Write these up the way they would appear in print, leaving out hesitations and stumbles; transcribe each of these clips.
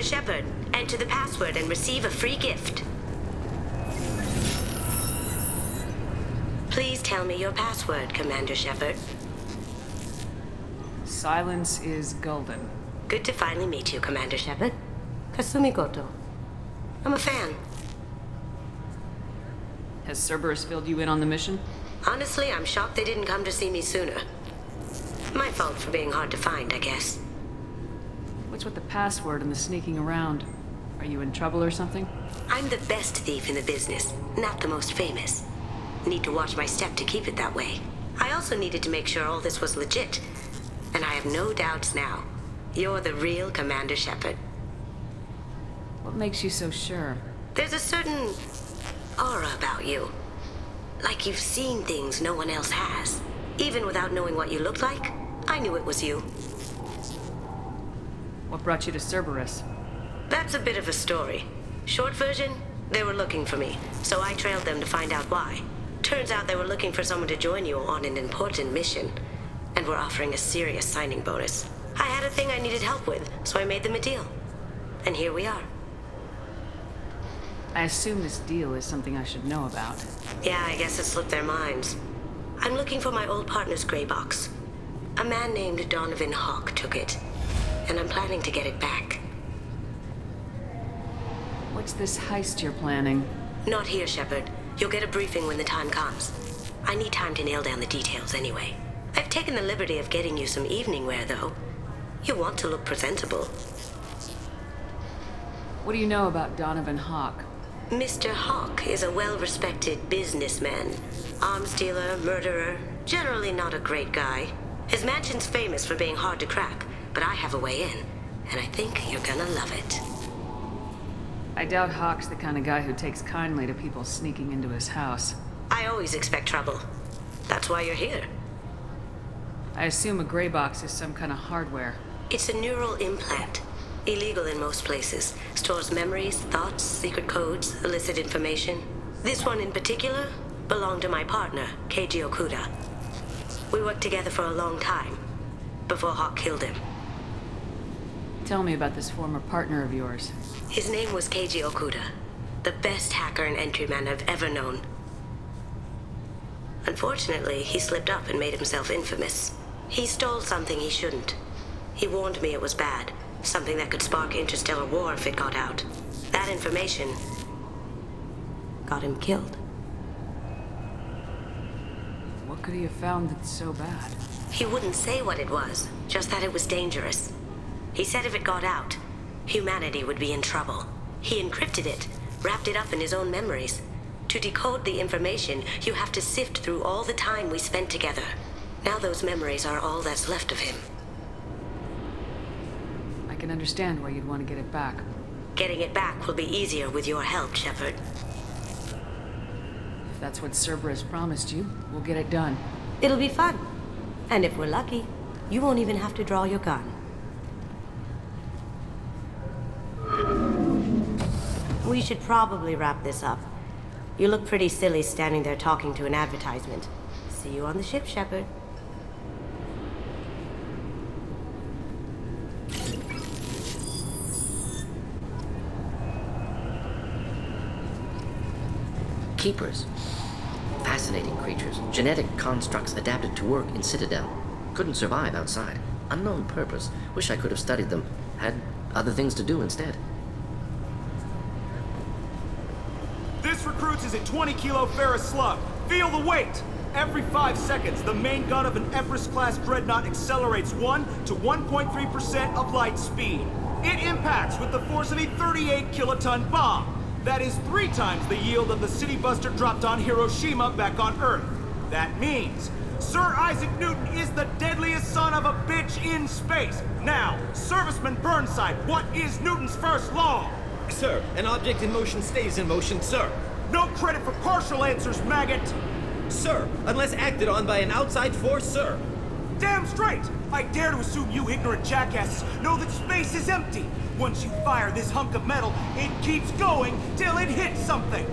Shepard, enter the password and receive a free gift. Please tell me your password, Commander Shepard. Silence is golden. Good to finally meet you, Commander Shepard. Kasumi Goto. I'm a fan. Has Cerberus filled you in on the mission? Honestly, I'm shocked they didn't come to see me sooner. My fault for being hard to find, I guess. What's with the password and the sneaking around? Are you in trouble or something? I'm the best thief in the business, not the most famous. Need to watch my step to keep it that way. I also needed to make sure all this was legit. And I have no doubts now. You're the real Commander Shepard. What makes you so sure? There's a certain aura about you. Like you've seen things no one else has. Even without knowing what you looked like, I knew it was you. What brought you to Cerberus? That's a bit of a story. Short version, they were looking for me, so I trailed them to find out why. Turns out they were looking for someone to join you on an important mission, and were offering a serious signing bonus. I had a thing I needed help with, so I made them a deal. And here we are. I assume this deal is something I should know about. Yeah, I guess it slipped their minds. I'm looking for my old partner's gray box. A man named Donovan Hawk took it, and I'm planning to get it back. What's this heist you're planning? Not here, Shepard. You'll get a briefing when the time comes. I need time to nail down the details anyway. I've taken the liberty of getting you some evening wear, though. You want to look presentable. What do you know about Donovan Hawk? Mr. Hawk is a well-respected businessman. Arms dealer, murderer, generally not a great guy. His mansion's famous for being hard to crack, but I have a way in, and I think you're gonna love it. I doubt Hawk's the kind of guy who takes kindly to people sneaking into his house. I always expect trouble. That's why you're here. I assume a gray box is some kind of hardware. It's a neural implant. Illegal in most places. Stores memories, thoughts, secret codes, illicit information. This one in particular belonged to my partner, Keiji Okuda. We worked together for a long time, before Hawk killed him. Tell me about this former partner of yours. His name was Keiji Okuda, the best hacker and entryman I've ever known. Unfortunately, he slipped up and made himself infamous. He stole something he shouldn't. He warned me it was bad, something that could spark interstellar war if it got out. That information got him killed. What could he have found that's so bad? He wouldn't say what it was, just that it was dangerous. He said if it got out, humanity would be in trouble. He encrypted it, wrapped it up in his own memories. To decode the information, you have to sift through all the time we spent together. Now those memories are all that's left of him. I can understand why you'd want to get it back. Getting it back will be easier with your help, Shepard. If that's what Cerberus promised you, we'll get it done. It'll be fun. And if we're lucky, you won't even have to draw your gun. We should probably wrap this up. You look pretty silly standing there talking to an advertisement. See you on the ship, Shepard. Keepers. Fascinating creatures. Genetic constructs adapted to work in Citadel. Couldn't survive outside. Unknown purpose. Wish I could have studied them. Had other things to do instead. This recruits is a 20-kilo ferrous slug. Feel the weight! Every 5 seconds, the main gun of an Everest-class dreadnought accelerates 1 to 1.3% of light speed. It impacts with the force of a 38-kiloton bomb. That is 3 times the yield of the city buster dropped on Hiroshima back on Earth. That means Sir Isaac Newton is the deadliest son of a bitch in space. Now, Serviceman Burnside, what is Newton's first law? Sir, an object in motion stays in motion, sir. No credit for partial answers, maggot! Sir, unless acted on by an outside force, sir. Damn straight! I dare to assume you ignorant jackasses know that space is empty. Once you fire this hunk of metal, it keeps going till it hits something.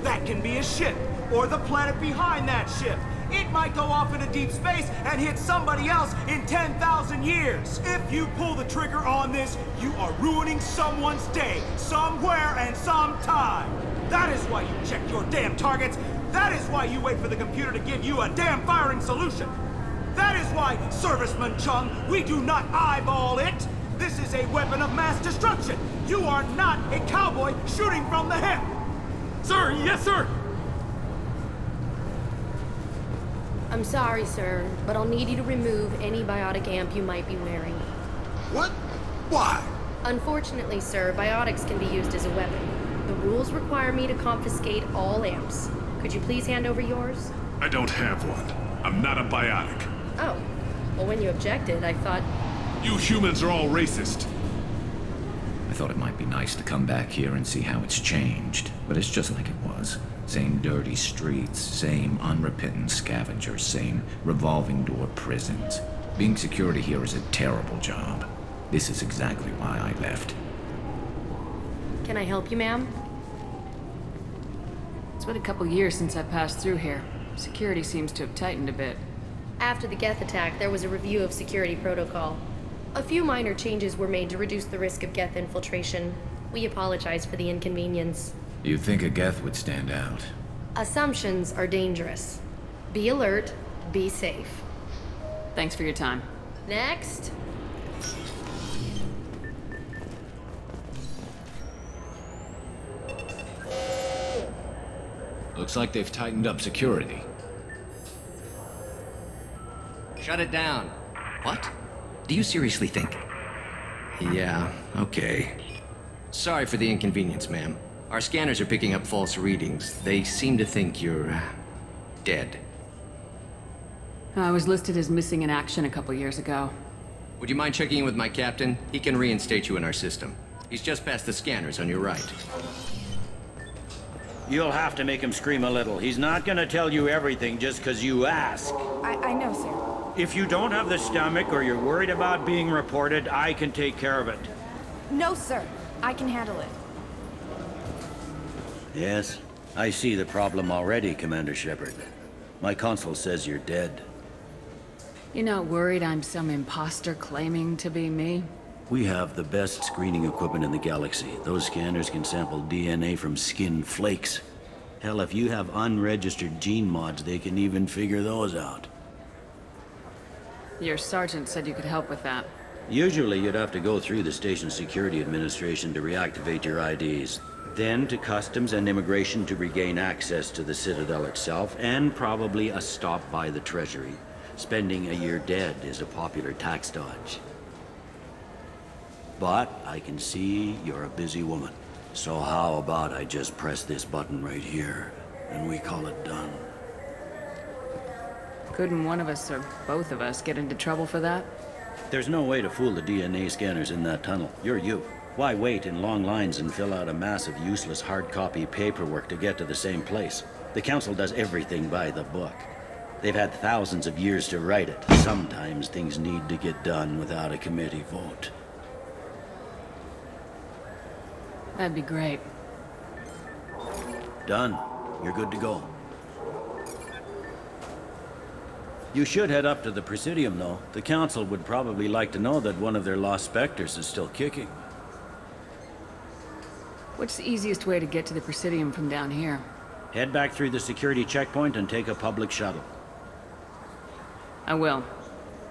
That can be a ship, or the planet behind that ship. It might go off into deep space and hit somebody else in 10,000 years. If you pull the trigger on this, you are ruining someone's day, somewhere and sometime. That is why you check your damn targets. That is why you wait for the computer to give you a damn firing solution. That is why, Serviceman Chung, we do not eyeball it. This is a weapon of mass destruction. You are not a cowboy shooting from the hip. Sir, yes, sir! I'm sorry, sir, but I'll need you to remove any biotic amp you might be wearing. What? Why? Unfortunately, sir, biotics can be used as a weapon. The rules require me to confiscate all amps. Could you please hand over yours? I don't have one. I'm not a biotic. Oh. Well, when you objected, I thought... You humans are all racist. I thought it might be nice to come back here and see how it's changed, but it's just like it was. Same dirty streets, same unrepentant scavengers, same revolving door prisons. Being security here is a terrible job. This is exactly why I left. Can I help you, ma'am? It's been a couple years since I passed through here. Security seems to have tightened a bit. After the Geth attack, there was a review of security protocol. A few minor changes were made to reduce the risk of Geth infiltration. We apologize for the inconvenience. You'd think a Geth would stand out. Assumptions are dangerous. Be alert, be safe. Thanks for your time. Next. Looks like they've tightened up security. Shut it down. What? Do you seriously think? Yeah, okay. Sorry for the inconvenience, ma'am. Our scanners are picking up false readings. They seem to think you're... dead. I was listed as missing in action a couple years ago. Would you mind checking in with my captain? He can reinstate you in our system. He's just past the scanners on your right. You'll have to make him scream a little. He's not gonna tell you everything just 'cause you ask. I know, sir. If you don't have the stomach or you're worried about being reported, I can take care of it. No, sir. I can handle it. Yes, I see the problem already, Commander Shepard. My console says you're dead. You're not worried I'm some imposter claiming to be me? We have the best screening equipment in the galaxy. Those scanners can sample DNA from skin flakes. Hell, if you have unregistered gene mods, they can even figure those out. Your sergeant said you could help with that. Usually you'd have to go through the station security administration to reactivate your IDs. Then to customs and immigration to regain access to the Citadel itself, and probably a stop by the Treasury. Spending a year dead is a popular tax dodge. But I can see you're a busy woman. So how about I just press this button right here, and we call it done? Couldn't one of us or both of us get into trouble for that? There's no way to fool the DNA scanners in that tunnel. You're you. Why wait in long lines and fill out a massive useless hard copy paperwork to get to the same place? The Council does everything by the book. They've had thousands of years to write it. Sometimes things need to get done without a committee vote. That'd be great. Done. You're good to go. You should head up to the Presidium, though. The Council would probably like to know that one of their lost specters is still kicking. What's the easiest way to get to the Presidium from down here? Head back through the security checkpoint and take a public shuttle. I will.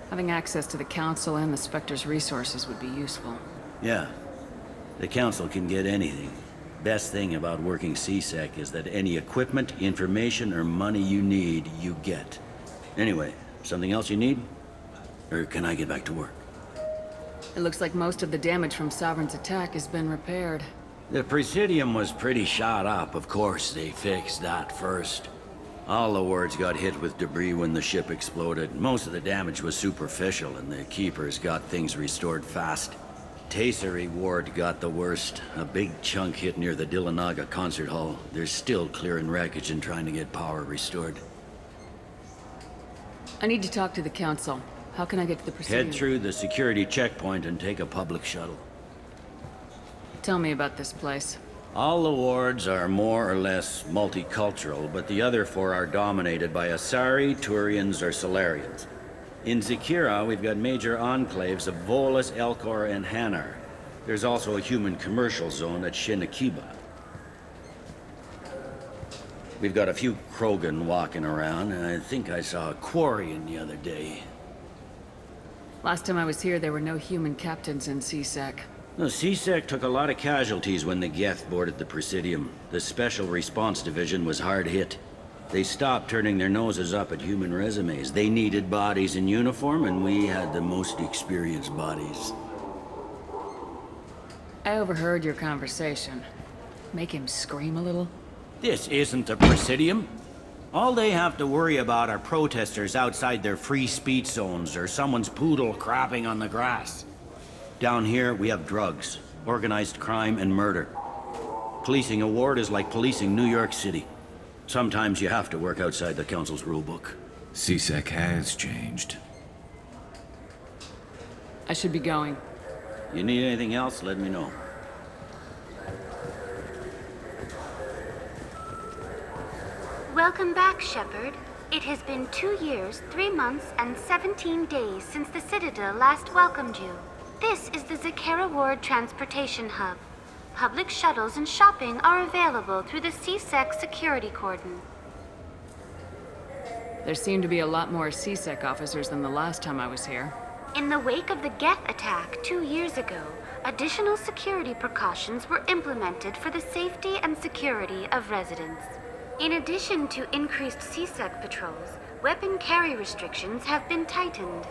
Having access to the Council and the Spectre's resources would be useful. Yeah. The Council can get anything. Best thing about working CSEC is that any equipment, information, or money you need, you get. Anyway, something else you need? Or can I get back to work? It looks like most of the damage from Sovereign's attack has been repaired. The Presidium was pretty shot up. Of course, they fixed that first. All the wards got hit with debris when the ship exploded. Most of the damage was superficial, and the Keepers got things restored fast. Tasery Ward got the worst. A big chunk hit near the Dillanaga concert hall. They're still clearing wreckage and trying to get power restored. I need to talk to the Council. How can I get to the Presidium? Head through the security checkpoint and take a public shuttle. Tell me about this place. All the wards are more or less multicultural, but the other four are dominated by Asari, Turians, or Solarians. In Zakira, we've got major enclaves of Volus, Elcor, and Hanar. There's also a human commercial zone at Shinakiba. We've got a few Krogan walking around, and I think I saw a Quarian the other day. Last time I was here, there were no human captains in CSEC. The CSEC took a lot of casualties when the Geth boarded the Presidium. The Special Response Division was hard hit. They stopped turning their noses up at human resumes. They needed bodies in uniform, and we had the most experienced bodies. I overheard your conversation. Make him scream a little? This isn't a Presidium. All they have to worry about are protesters outside their free speech zones or someone's poodle crapping on the grass. Down here, we have drugs, organized crime, and murder. Policing a ward is like policing New York City. Sometimes you have to work outside the Council's rulebook. CSEC has changed. I should be going. You need anything else, let me know. Welcome back, Shepard. It has been 2 years, 3 months, and 17 days since the Citadel last welcomed you. This is the Zakera Ward Transportation Hub. Public shuttles and shopping are available through the CSEC security cordon. There seem to be a lot more CSEC officers than the last time I was here. In the wake of the Geth attack 2 years ago, additional security precautions were implemented for the safety and security of residents. In addition to increased CSEC patrols, weapon carry restrictions have been tightened.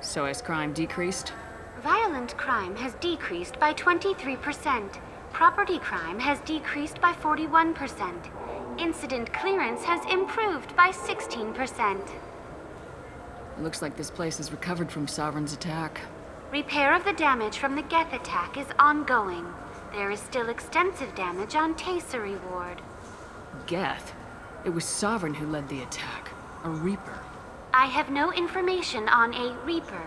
So has crime decreased? Violent crime has decreased by 23%. Property crime has decreased by 41%. Incident clearance has improved by 16%. It looks like this place has recovered from Sovereign's attack. Repair of the damage from the Geth attack is ongoing. There is still extensive damage on Tasery Ward. Geth? It was Sovereign who led the attack. A Reaper. I have no information on a Reaper.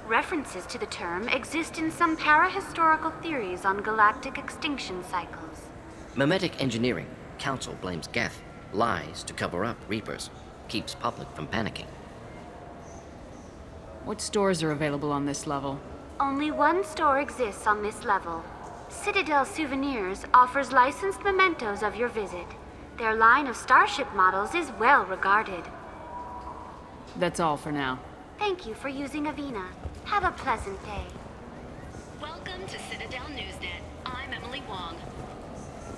References to the term exist in some parahistorical theories on galactic extinction cycles. Memetic engineering. Council blames Geth. Lies to cover up Reapers. Keeps public from panicking. What stores are available on this level? Only one store exists on this level. Citadel Souvenirs offers licensed mementos of your visit. Their line of starship models is well regarded. That's all for now. Thank you for using Avina. Have a pleasant day. Welcome to Citadel Newsnet. I'm Emily Wong.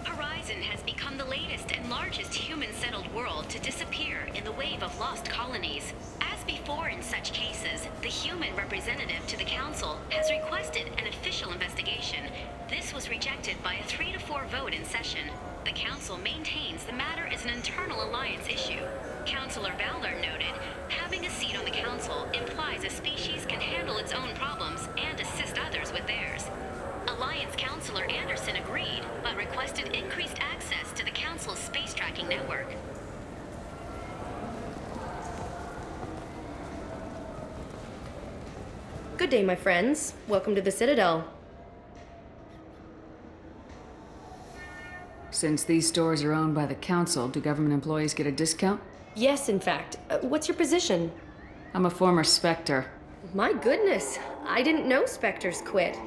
Horizon has become the latest and largest human-settled world to disappear in the wave of lost colonies. As before in such cases, the human representative to the Council has requested an official investigation. This was rejected by a 3-to-4 vote in session. The Council maintains the matter is an internal alliance issue. Councilor Valor noted, having a seat on the Council implies a species can handle its own problems and assist others with theirs. Alliance Councilor Anderson agreed, but requested increased access to the Council's space tracking network. Good day, my friends. Welcome to the Citadel. Since these stores are owned by the Council, do government employees get a discount? Yes, in fact. What's your position? I'm a former Spectre. My goodness. I didn't know Spectres quit.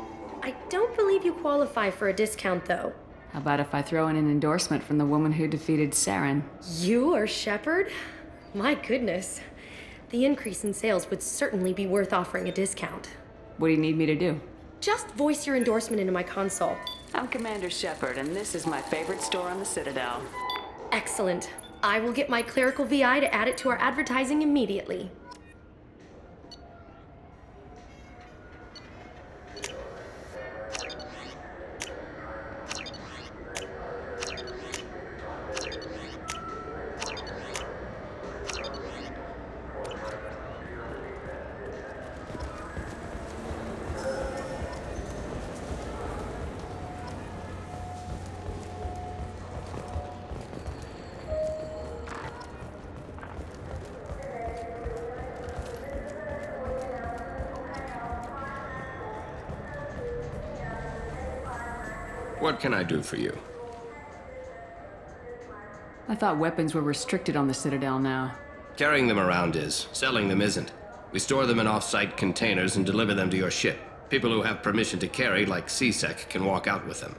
I don't believe you qualify for a discount, though. How about if I throw in an endorsement from the woman who defeated Saren? You are Shepard? My goodness. The increase in sales would certainly be worth offering a discount. What do you need me to do? Just voice your endorsement into my console. I'm Commander Shepard, and this is my favorite store on the Citadel. Excellent. I will get my clerical VI to add it to our advertising immediately. What can I do for you? I thought weapons were restricted on the Citadel now. Carrying them around is. Selling them isn't. We store them in off-site containers and deliver them to your ship. People who have permission to carry, like C-Sec, can walk out with them.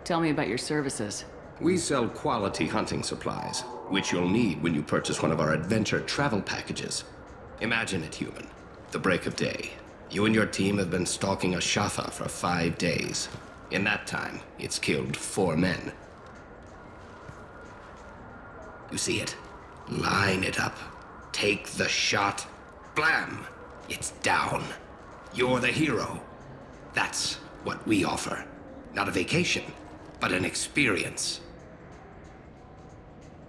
Tell me about your services. We sell quality hunting supplies, which you'll need when you purchase one of our adventure travel packages. Imagine it, human. The break of day. You and your team have been stalking a Shatha for 5 days. In that time, it's killed 4 men. You see it? Line it up. Take the shot. Blam! It's down. You're the hero. That's what we offer. Not a vacation, but an experience.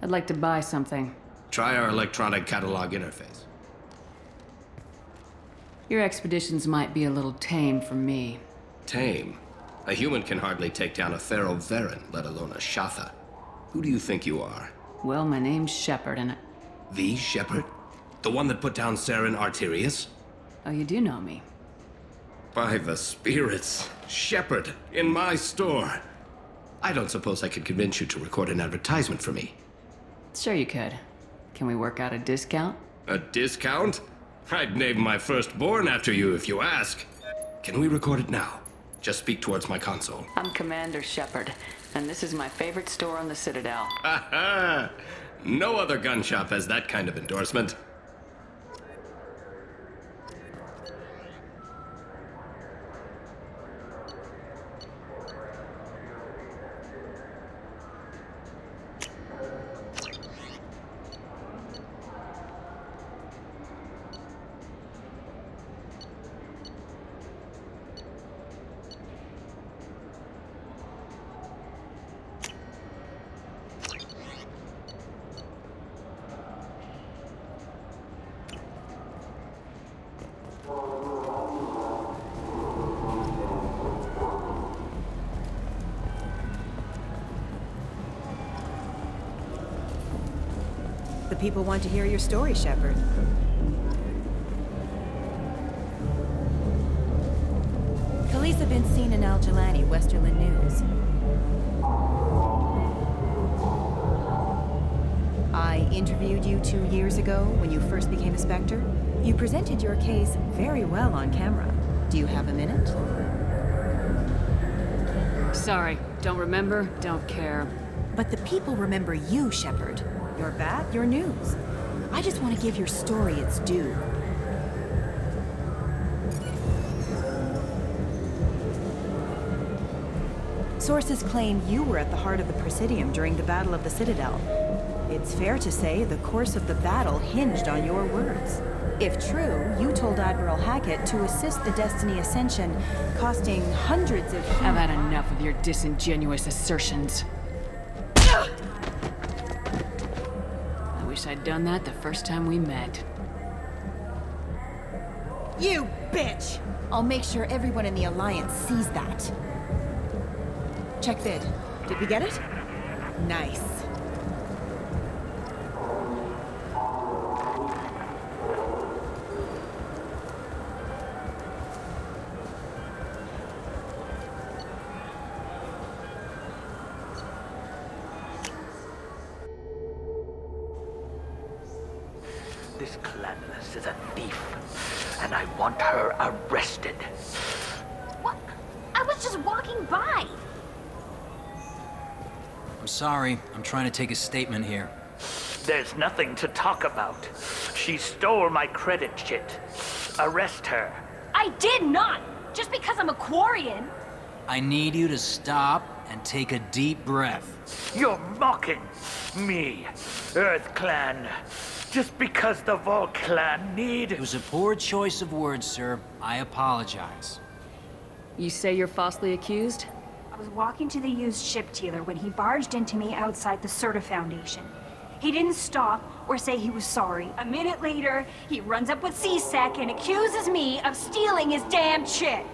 I'd like to buy something. Try our electronic catalog interface. Your expeditions might be a little tame for me. Tame? A human can hardly take down a Pharaoh Varen, let alone a Shatha. Who do you think you are? Well, my name's Shepard, and The Shepard? The one that put down Saren Arterius? Oh, you do know me. By the spirits. Shepard, in my store. I don't suppose I could convince you to record an advertisement for me. Sure you could. Can we work out a discount? A discount? I'd name my firstborn after you if you ask. Can we record it now? Just speak towards my console. I'm Commander Shepard, and this is my favorite store on the Citadel. Ha ha! No other gun shop has that kind of endorsement. The people want to hear your story, Shepard. Khaleesa been seen in Al Jelani, Westerland News. I interviewed you 2 years ago when you first became a Spectre. You presented your case very well on camera. Do you have a minute? Sorry, don't remember, don't care. But the people remember you, Shepard. Your bat, your news. I just want to give your story its due. Sources claim you were at the heart of the Presidium during the Battle of the Citadel. It's fair to say the course of the battle hinged on your words. If true, you told Admiral Hackett to assist the Destiny Ascension, costing hundreds of... I've had enough of your disingenuous assertions. Wish I'd done that the first time we met. You bitch! I'll make sure everyone in the Alliance sees that. Check vid. Did we get it? Nice. This Clanless is a thief, and I want her arrested. What? I was just walking by. I'm sorry. I'm trying to take a statement here. There's nothing to talk about. She stole my credit chit. Arrest her. I did not! Just because I'm a Quarian. I need you to stop and take a deep breath. You're mocking me, Earth Clan. Just because the Vol Clan need... It was a poor choice of words, sir. I apologize. You say you're falsely accused? I was walking to the used ship dealer when he barged into me outside the Certa Foundation. He didn't stop or say he was sorry. A minute later, he runs up with C-Sec and accuses me of stealing his damn chit.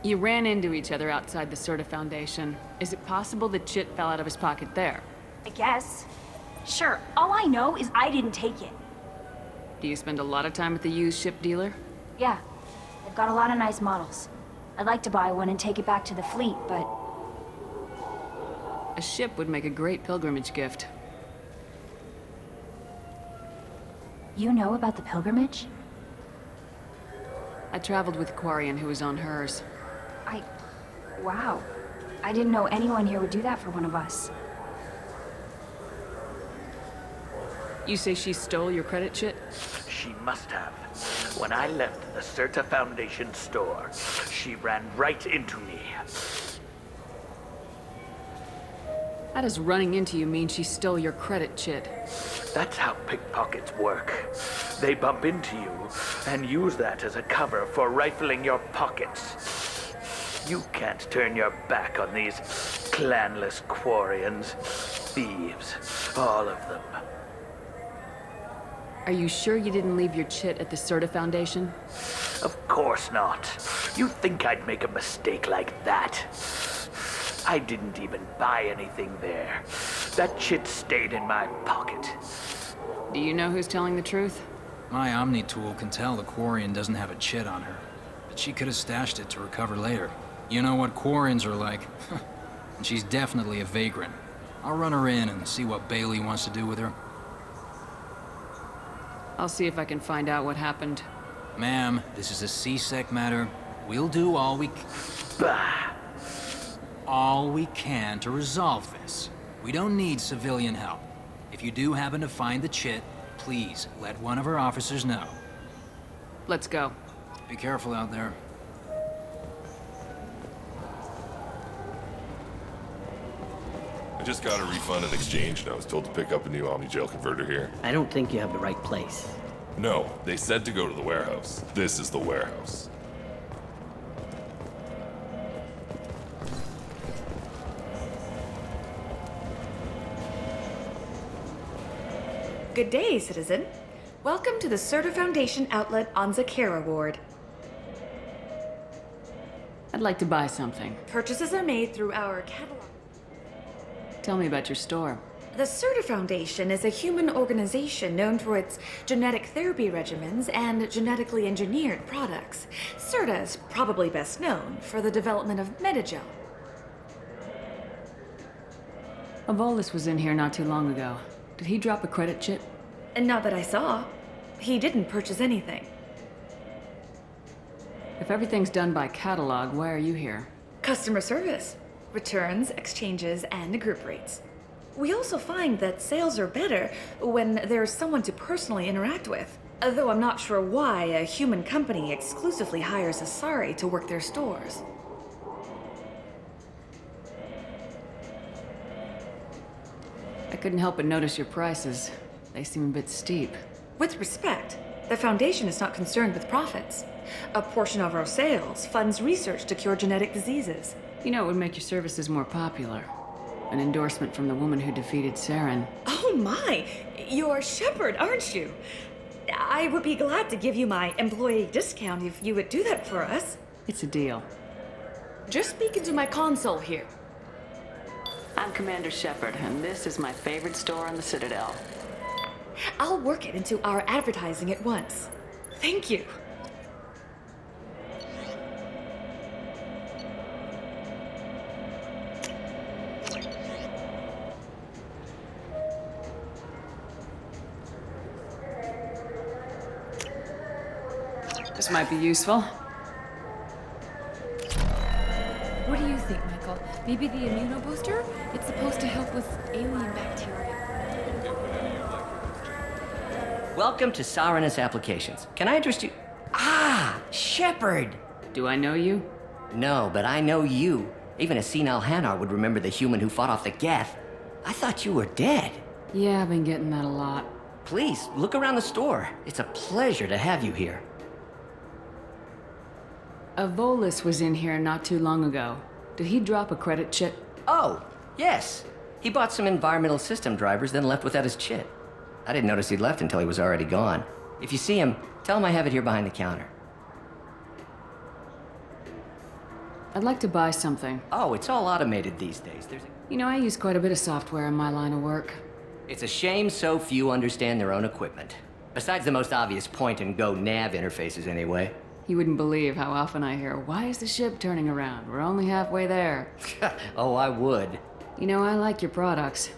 You ran into each other outside the Certa Foundation. Is it possible the chit fell out of his pocket there? I guess. Sure, all I know is I didn't take it. Do you spend a lot of time at the used ship dealer? Yeah, they've got a lot of nice models. I'd like to buy one and take it back to the fleet, but A ship would make a great pilgrimage gift. you know about the pilgrimage? I traveled with a Quarian who was on hers. Wow. I didn't know anyone here would do that for one of us. You say she stole your credit chit? She must have. When I left the Certa Foundation store, she ran right into me. How does running into you mean she stole your credit chit? That's how pickpockets work. They bump into you and use that as a cover for rifling your pockets. You can't turn your back on these clanless Quarians. Thieves, all of them. Are you sure you didn't leave your chit at the Certa Foundation? Of course not. You think I'd make a mistake like that? I didn't even buy anything there. That chit stayed in my pocket. Do you know who's telling the truth? My Omni tool can tell the Quarian doesn't have a chit on her, but she could have stashed it to recover later. You know what Quarians are like. And she's definitely a vagrant. I'll run her in and see what Bailey wants to do with her. I'll see if I can find out what happened. Ma'am, this is a C-Sec matter. We'll do all we can to resolve this. We don't need civilian help. If you do happen to find the chit, please let one of our officers know. Let's go. Be careful out there. I just got a refund and exchange, and I was told to pick up a new Omni-Jail converter here. I don't think you have the right place. No, they said to go to the warehouse. This is the warehouse. Good day, citizen. Welcome to the Certa Foundation outlet on Zakera Ward. I'd like to buy something. Purchases are made through our catalog. Tell me about your store. The Certa Foundation is a human organization known for its genetic therapy regimens and genetically engineered products. Certa is probably best known for the development of Metagel. Volus was in here not too long ago. Did he drop a credit chit? And not that I saw. He didn't purchase anything. If everything's done by catalog, why are you here? Customer service. Returns, exchanges, and group rates. We also find that sales are better when there's someone to personally interact with. Though I'm not sure why a human company exclusively hires Asari to work their stores. I couldn't help but notice your prices. They seem a bit steep. With respect, the Foundation is not concerned with profits. A portion of our sales funds research to cure genetic diseases. You know, it would make your services more popular. An endorsement from the woman who defeated Saren. Oh my! You're Shepard, aren't you? I would be glad to give you my employee discount if you would do that for us. It's a deal. Just speak into my console here. I'm Commander Shepard, and this is my favorite store on the Citadel. I'll work it into our advertising at once. Thank you. This might be useful. What do you think, Michael? Maybe the immunobooster? It's supposed to help with alien bacteria. Welcome to Sarenus Applications. Can I interest you? Ah, Shepard! Do I know you? No, but I know you. Even a senile Hanar would remember the human who fought off the Geth. I thought you were dead. Yeah, I've been getting that a lot. Please, look around the store. It's a pleasure to have you here. A Volus was in here not too long ago. Did he drop a credit chit? Oh, yes. He bought some environmental system drivers, then left without his chit. I didn't notice he'd left until he was already gone. If you see him, tell him I have it here behind the counter. I'd like to buy something. Oh, it's all automated these days. You know, I use quite a bit of software in my line of work. It's a shame so few understand their own equipment. Besides the most obvious point-and-go nav interfaces, anyway. You wouldn't believe how often I hear, "Why is the ship turning around? We're only halfway there." Oh, I would. You know, I like your products.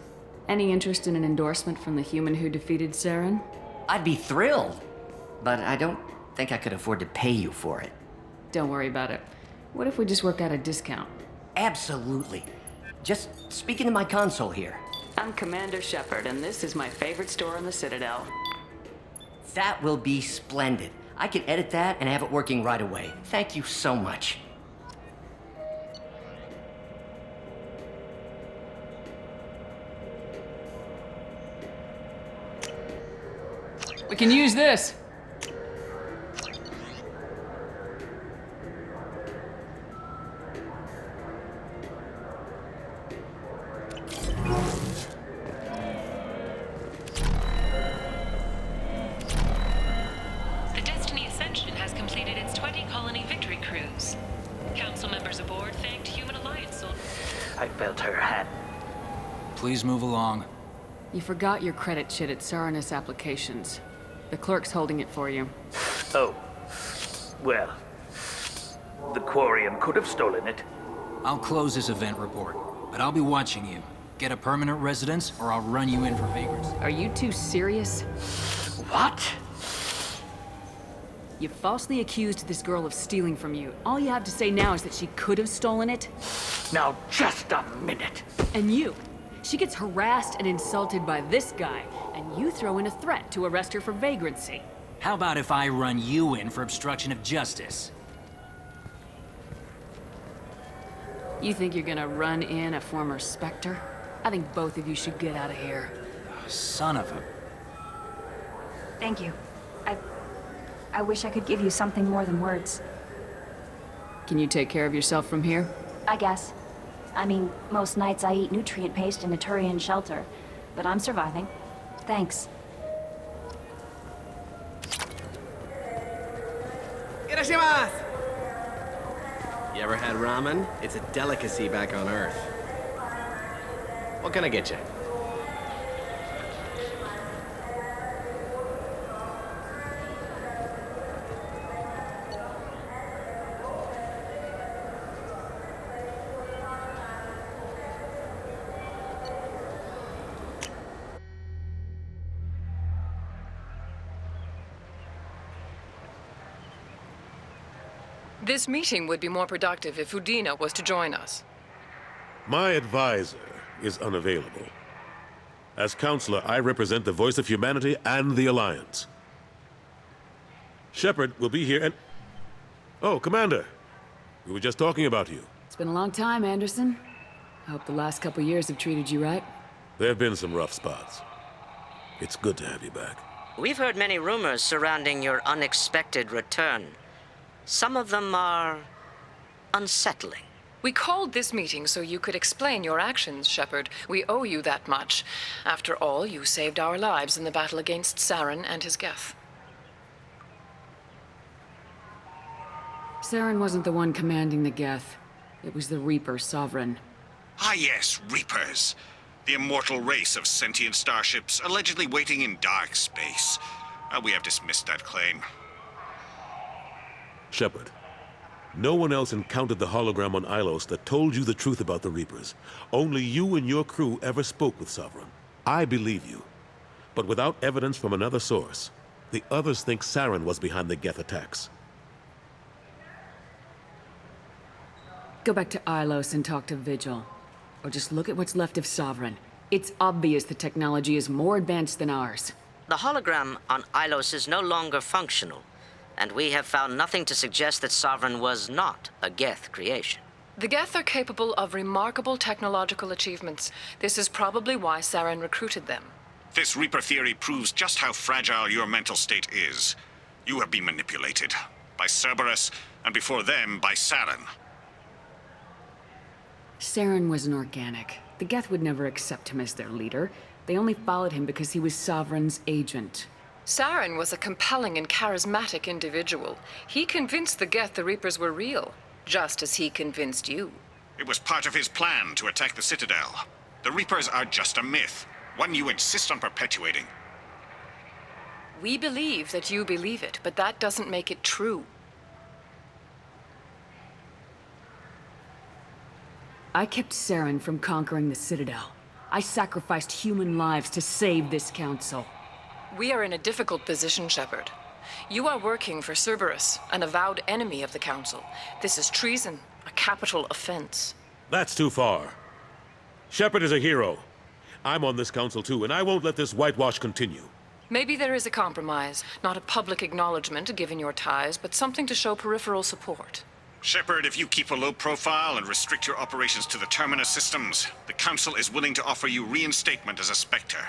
Any interest in an endorsement from the human who defeated Saren? I'd be thrilled. But I don't think I could afford to pay you for it. Don't worry about it. What if we just work out a discount? Absolutely. Just speak into my console here. I'm Commander Shepard, and this is my favorite store in the Citadel. That will be splendid. I can edit that and have it working right away. Thank you so much. We can use this. The Destiny Ascension has completed its 20-colony victory cruise. Council members aboard thanked Human Alliance soldiers. I felt her hand. Please move along. You forgot your credit sheet at Cerberus Applications. The clerk's holding it for you. Oh. Well. The Quarium could have stolen it. I'll close this event report, but I'll be watching you. Get a permanent residence, or I'll run you in for vagrants. Are you two serious? What? You falsely accused this girl of stealing from you. All you have to say now is that she could have stolen it? Now, just a minute. And you. She gets harassed and insulted by this guy, and you throw in a threat to arrest her for vagrancy. How about if I run you in for obstruction of justice? You think you're gonna run in a former Spectre? I think both of you should get out of here. Son of a... Thank you. I wish I could give you something more than words. Can you take care of yourself from here? I guess. I mean, most nights I eat nutrient paste in a Turian shelter, but I'm surviving. Thanks. Irashimasu! You ever had ramen? It's a delicacy back on Earth. What can I get you? This meeting would be more productive if Udina was to join us. My advisor is unavailable. As counselor, I represent the voice of humanity and the Alliance. Shepard will be here and... Oh, Commander. We were just talking about you. It's been a long time, Anderson. I hope the last couple years have treated you right. There have been some rough spots. It's good to have you back. We've heard many rumors surrounding your unexpected return. Some of them are unsettling. We called this meeting so you could explain your actions, Shepard. We owe you that much. After all, you saved our lives in the battle against Saren and his Geth. Saren wasn't the one commanding the Geth. It was the Reaper Sovereign. Ah yes, Reapers. The immortal race of sentient starships allegedly waiting in dark space. We have dismissed that claim. Shepard, no one else encountered the hologram on Ilos that told you the truth about the Reapers. Only you and your crew ever spoke with Sovereign. I believe you. But without evidence from another source, the others think Saren was behind the Geth attacks. Go back to Ilos and talk to Vigil. Or just look at what's left of Sovereign. It's obvious the technology is more advanced than ours. The hologram on Ilos is no longer functional, and we have found nothing to suggest that Sovereign was not a Geth creation. The Geth are capable of remarkable technological achievements. This is probably why Saren recruited them. This Reaper theory proves just how fragile your mental state is. You have been manipulated by Cerberus, and before them, by Saren. Saren was an organic. The Geth would never accept him as their leader. They only followed him because he was Sovereign's agent. Saren was a compelling and charismatic individual. He convinced the Geth the Reapers were real, just as he convinced you. It was part of his plan to attack the Citadel. The Reapers are just a myth, one you insist on perpetuating. We believe that you believe it, but that doesn't make it true. I kept Saren from conquering the Citadel. I sacrificed human lives to save this council. We are in a difficult position, Shepard. You are working for Cerberus, an avowed enemy of the Council. This is treason, a capital offense. That's too far. Shepard is a hero. I'm on this council too, and I won't let this whitewash continue. Maybe there is a compromise. Not a public acknowledgement given your ties, but something to show peripheral support. Shepard, if you keep a low profile and restrict your operations to the Terminus systems, the Council is willing to offer you reinstatement as a Spectre.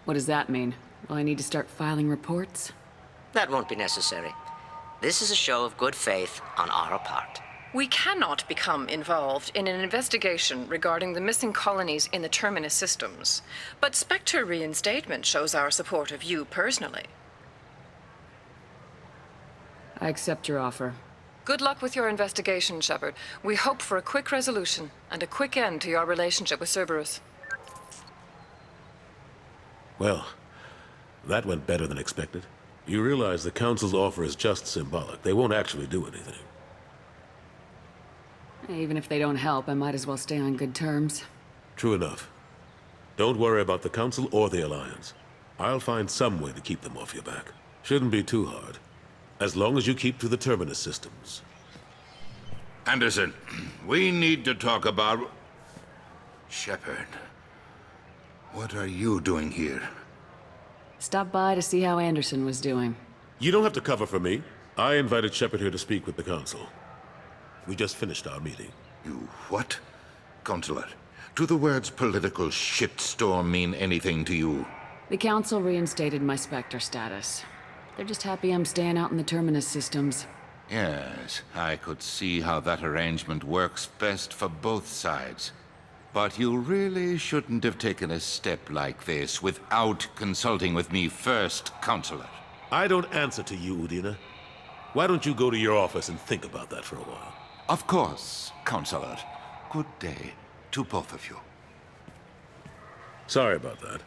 What does that mean? Will I need to start filing reports? That won't be necessary. This is a show of good faith on our part. We cannot become involved in an investigation regarding the missing colonies in the Terminus systems. But Spectre reinstatement shows our support of you personally. I accept your offer. Good luck with your investigation, Shepard. We hope for a quick resolution and a quick end to your relationship with Cerberus. Well, that went better than expected. You realize the Council's offer is just symbolic. They won't actually do anything. Even if they don't help, I might as well stay on good terms. True enough. Don't worry about the Council or the Alliance. I'll find some way to keep them off your back. Shouldn't be too hard. As long as you keep to the Terminus systems. Anderson, we need to talk about... Shepard. What are you doing here? Stop by to see how Anderson was doing. You don't have to cover for me. I invited Shepard here to speak with the Council. We just finished our meeting. You what? Consular, do the words political shitstorm mean anything to you? The Council reinstated my Spectre status. They're just happy I'm staying out in the Terminus systems. Yes, I could see how that arrangement works best for both sides. But you really shouldn't have taken a step like this without consulting with me first, Consular. I don't answer to you, Udina. Why don't you go to your office and think about that for a while? Of course, Consular. Good day to both of you. Sorry about that.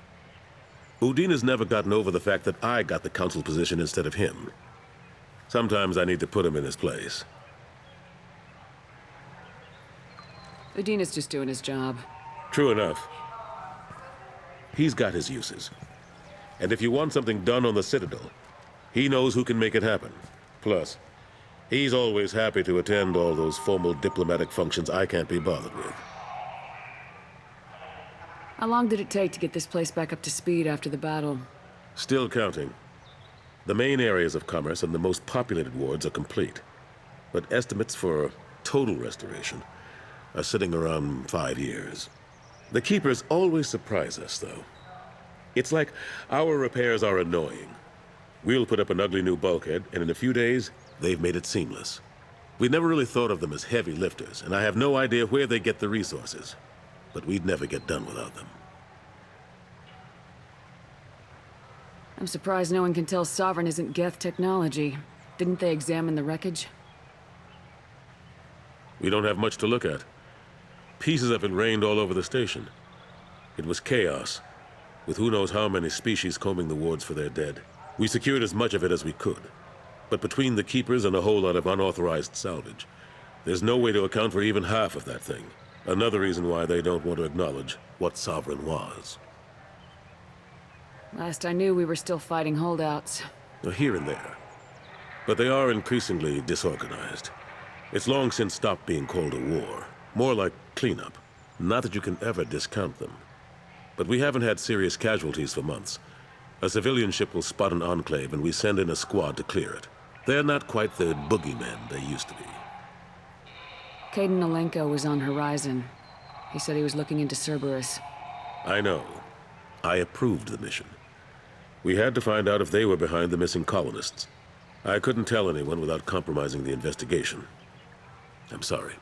Udina's never gotten over the fact that I got the Council position instead of him. Sometimes I need to put him in his place. Udina's just doing his job. True enough. He's got his uses. And if you want something done on the Citadel, he knows who can make it happen. Plus, he's always happy to attend all those formal diplomatic functions I can't be bothered with. How long did it take to get this place back up to speed after the battle? Still counting. The main areas of commerce and the most populated wards are complete. But estimates for total restoration are sitting around 5 years. The Keepers always surprise us, though. It's like our repairs are annoying. We'll put up an ugly new bulkhead, and in a few days, they've made it seamless. We never really thought of them as heavy lifters, and I have no idea where they get the resources. But we'd never get done without them. I'm surprised no one can tell Sovereign isn't Geth technology. Didn't they examine the wreckage? We don't have much to look at. Pieces have been rained all over the station. It was chaos, with who knows how many species combing the wards for their dead. We secured as much of it as we could. But between the Keepers and a whole lot of unauthorized salvage, there's no way to account for even half of that thing. Another reason why they don't want to acknowledge what Sovereign was. Last I knew, we were still fighting holdouts. Here and there. But they are increasingly disorganized. It's long since stopped being called a war. More like cleanup. Not that you can ever discount them. But we haven't had serious casualties for months. A civilian ship will spot an enclave and we send in a squad to clear it. They're not quite the boogeymen they used to be. Caden Alenko was on Horizon. He said he was looking into Cerberus. I know. I approved the mission. We had to find out if they were behind the missing colonists. I couldn't tell anyone without compromising the investigation. I'm sorry.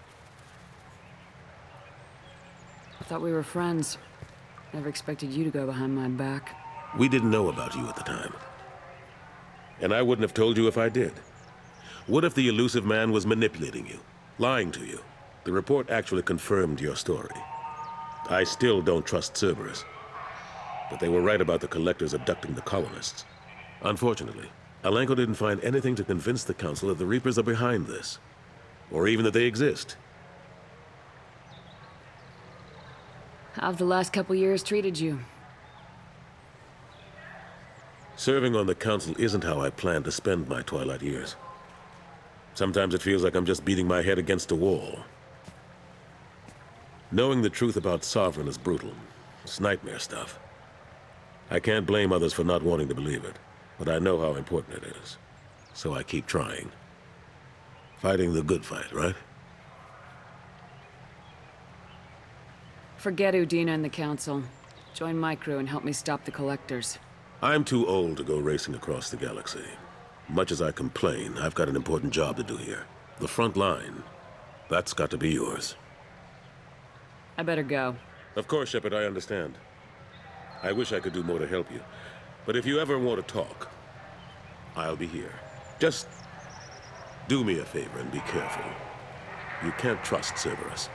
I thought we were friends. Never expected you to go behind my back. We didn't know about you at the time. And I wouldn't have told you if I did. What if the elusive man was manipulating you? Lying to you? The report actually confirmed your story. I still don't trust Cerberus. But they were right about the Collectors abducting the colonists. Unfortunately, Alenko didn't find anything to convince the Council that the Reapers are behind this. Or even that they exist. How've the last couple years treated you? Serving on the Council isn't how I plan to spend my twilight years. Sometimes it feels like I'm just beating my head against a wall. Knowing the truth about Sovereign is brutal. It's nightmare stuff. I can't blame others for not wanting to believe it, but I know how important it is. So I keep trying. Fighting the good fight, right? Forget Udina and the Council. Join my crew and help me stop the Collectors. I'm too old to go racing across the galaxy. Much as I complain, I've got an important job to do here. The front line. That's got to be yours. I better go. Of course, Shepard, I understand. I wish I could do more to help you. But if you ever want to talk, I'll be here. Just do me a favor and be careful. You can't trust Cerberus.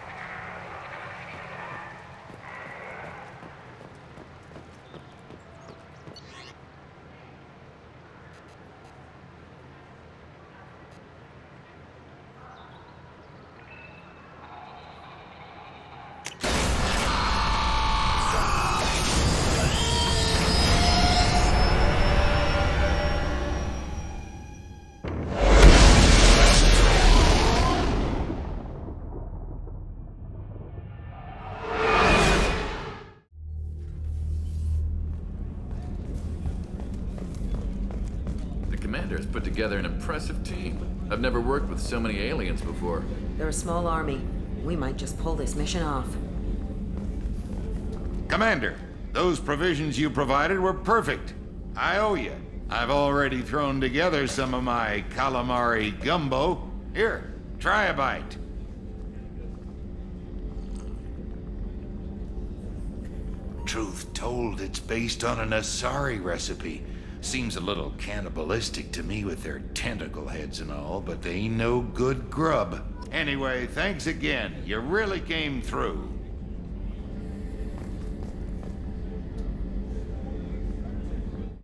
Commander's put together an impressive team. I've never worked with so many aliens before. They're a small army. We might just pull this mission off. Commander, those provisions you provided were perfect. I owe you. I've already thrown together some of my calamari gumbo. Here, try a bite. Truth told, it's based on an Asari recipe. Seems a little cannibalistic to me with their tentacle heads and all, but they ain't no good grub. Anyway, thanks again. You really came through.